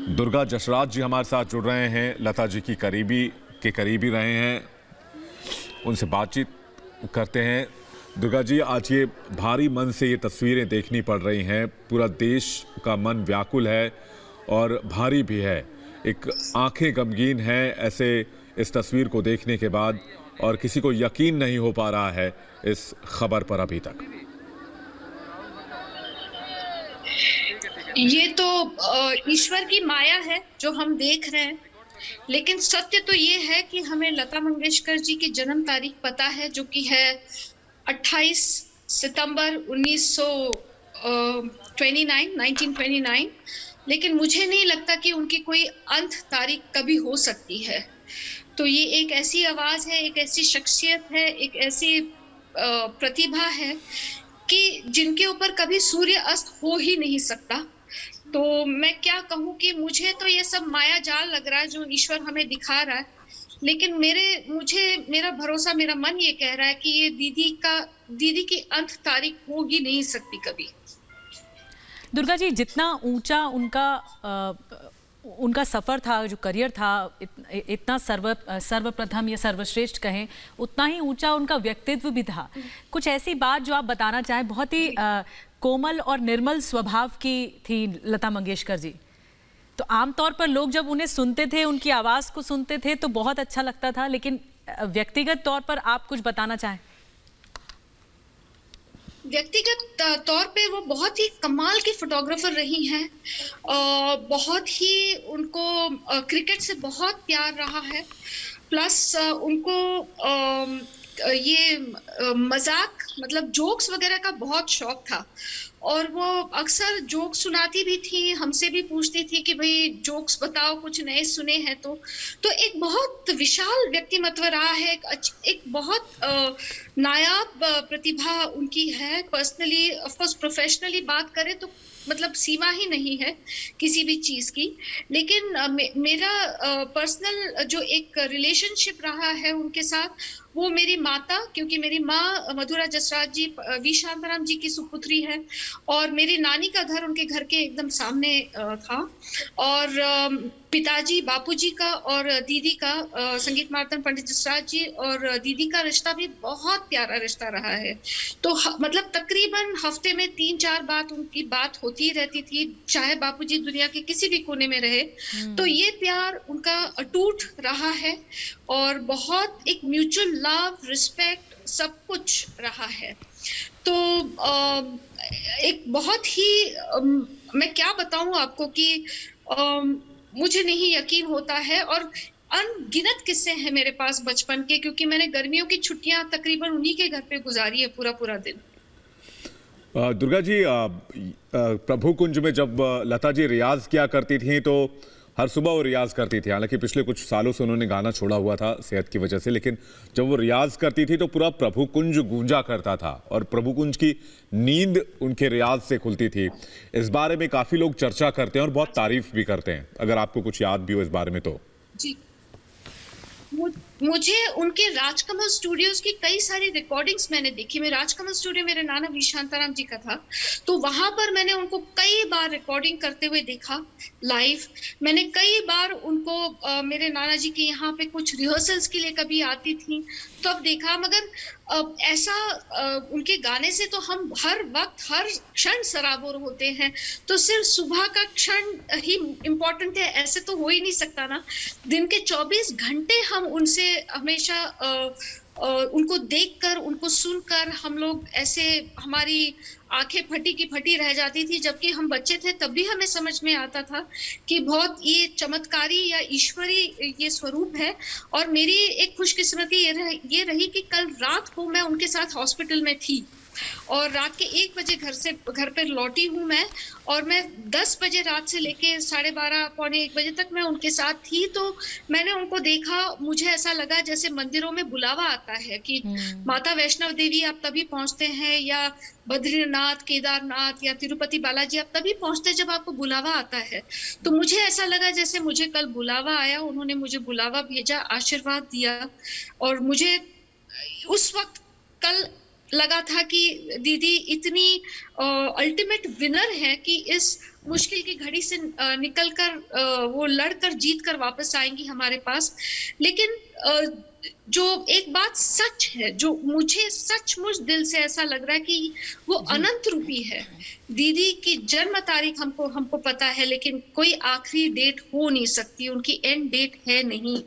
दुर्गा जसराज जी हमारे साथ जुड़ रहे हैं, लता जी की करीबी रहे हैं, उनसे बातचीत करते हैं। दुर्गा जी, आज ये भारी मन से ये तस्वीरें देखनी पड़ रही हैं, पूरा देश का मन व्याकुल है और भारी भी है, एक आंखें गमगीन हैं ऐसे इस तस्वीर को देखने के बाद, और किसी को यकीन नहीं हो पा रहा है इस खबर पर अभी तक। ये तो ईश्वर की माया है जो हम देख रहे हैं। लेकिन सत्य तो ये है कि हमें लता मंगेशकर जी की जन्म तारीख पता है, जो कि है 28 सितंबर 1929। लेकिन मुझे नहीं लगता कि उनकी कोई अंत तारीख कभी हो सकती है। तो ये एक ऐसी आवाज है, एक ऐसी शख्सियत है, एक ऐसी प्रतिभा है कि जिनके ऊपर कभी सूर्य अस्त हो ही नहीं सकता। तो मैं क्या कहूँ कि मुझे तो ये सब माया जाल लग रहा है जो ईश्वर हमें दिखा रहा है। लेकिन मेरा भरोसा, मेरा मन ये कह रहा है कि ये दीदी की अंत तारीख हो ही नहीं सकती कभी। दुर्गा जी, जितना ऊंचा उनका सफर था, जो करियर था, इतना सर्वप्रथम या सर्वश्रेष्ठ कहें, उतना ही ऊंचा उनका व्यक्तित्व भी था। कुछ ऐसी बात जो आप बताना चाहें। बहुत ही कोमल और निर्मल स्वभाव की थी लता मंगेशकर जी। तो आमतौर पर लोग जब उन्हें सुनते थे, उनकी आवाज को सुनते थे तो बहुत अच्छा लगता था, लेकिन व्यक्तिगत तौर पर आप कुछ बताना चाहें। व्यक्तिगत तौर पे वो बहुत ही कमाल की फोटोग्राफर रही हैं। बहुत ही उनको क्रिकेट से बहुत प्यार रहा है। प्लस उनको ये मजाक, मतलब जोक्स वगैरह का बहुत शौक था। और वो अक्सर जोक्स सुनाती भी थी, हमसे भी पूछती थी कि भाई जोक्स बताओ, कुछ नए सुने हैं तो एक बहुत विशाल व्यक्तिमत्व रहा है। एक बहुत नायाब प्रतिभा उनकी है। पर्सनली, ऑफ कोर्स, प्रोफेशनली बात करें तो मतलब सीमा ही नहीं है किसी भी चीज की। लेकिन मेरा पर्सनल जो एक रिलेशनशिप रहा है उनके साथ, वो मेरी माता, क्योंकि मेरी माँ मधुरा जसराज जी वी शांताराम जी की सुपुत्री है, और मेरी नानी का घर उनके घर के एकदम सामने था। और पिताजी, बापूजी का और दीदी का, संगीत मार्तन पंडित जसराज जी और दीदी का रिश्ता भी बहुत प्यारा रिश्ता रहा है। तो मतलब तकरीबन हफ्ते में 3-4 बात उनकी बात होती रहती थी, चाहे बापूजी दुनिया के किसी भी कोने में रहे। तो ये प्यार उनका अटूट रहा है, और बहुत एक म्यूचुअल लव, रिस्पेक्ट, सब कुछ रहा है। तो एक बहुत ही मैं क्या बताऊं आपको कि मुझे नहीं यकीन होता है। और अनगिनत किस्से हैं मेरे पास बचपन के, क्योंकि मैंने गर्मियों की छुट्टियां तकरीबन उन्हीं के घर पे गुजारी है, पूरा पूरा दिन। दुर्गा जी, प्रभु कुंज में जब लता जी रियाज किया करती थी तो हर सुबह वो रियाज करती थी। हालांकि पिछले कुछ सालों से उन्होंने गाना छोड़ा हुआ था सेहत की वजह से, लेकिन जब वो रियाज करती थी तो पूरा प्रभु कुंज गूंजा करता था और प्रभु कुंज की नींद उनके रियाज से खुलती थी। इस बारे में काफी लोग चर्चा करते हैं और बहुत तारीफ भी करते हैं, अगर आपको कुछ याद भी हो इस बारे में तो। जी, मुझे उनके राजकमल स्टूडियोज की कई सारी रिकॉर्डिंग्स मैंने देखी। मैं राजकमल स्टूडियो मेरे नाना वी शांताराम जी का था, तो वहां पर मैंने उनको कई बार रिकॉर्डिंग करते हुए देखा लाइव। मैंने कई बार उनको मेरे नाना जी के यहाँ पे कुछ रिहर्सल्स के लिए कभी आती थी तब देखा। मगर ऐसा उनके गाने से तो हम हर वक्त, हर क्षण सराबोर होते हैं। तो सिर्फ सुबह का क्षण ही इम्पोर्टेंट है ऐसे तो हो ही नहीं सकता ना। दिन के 24 घंटे हम उनसे हमेशा उनको देखकर, उनको सुनकर हम लोग ऐसे, हमारी आंखें फटी की फटी रह जाती थी। जबकि हम बच्चे थे तब भी हमें समझ में आता था कि बहुत ये चमत्कारी या ईश्वरी ये स्वरूप है। और मेरी एक खुशकिस्मती ये रही कि कल रात को मैं उनके साथ हॉस्पिटल में थी, और रात के 1 बजे घर पे लौटी हूँ मैं। और मैं 10 बजे रात से लेके 12:30 पौने 1 बजे तक मैं उनके साथ थी। तो मैंने उनको देखा, मुझे ऐसा लगा जैसे मंदिरों में बुलावा आता है कि माता वैष्णव देवी आप तभी पहुंचते हैं, या बद्रीनाथ, केदारनाथ या तिरुपति बालाजी आप तभी पहुंचते जब आपको बुलावा आता है। तो मुझे ऐसा लगा जैसे मुझे कल बुलावा आया, उन्होंने मुझे बुलावा भेजा, आशीर्वाद दिया। और मुझे उस वक्त कल लगा था कि दीदी इतनी अल्टीमेट विनर है कि इस मुश्किल की घड़ी से निकल कर वो लड़कर जीत कर वापस आएंगी हमारे पास। लेकिन जो एक बात सच है, जो मुझे सचमुच दिल से ऐसा लग रहा है कि वो अनंत रूपी है। दीदी की जन्म तारीख हमको पता है, लेकिन कोई आखिरी डेट हो नहीं सकती, उनकी एंड डेट है नहीं।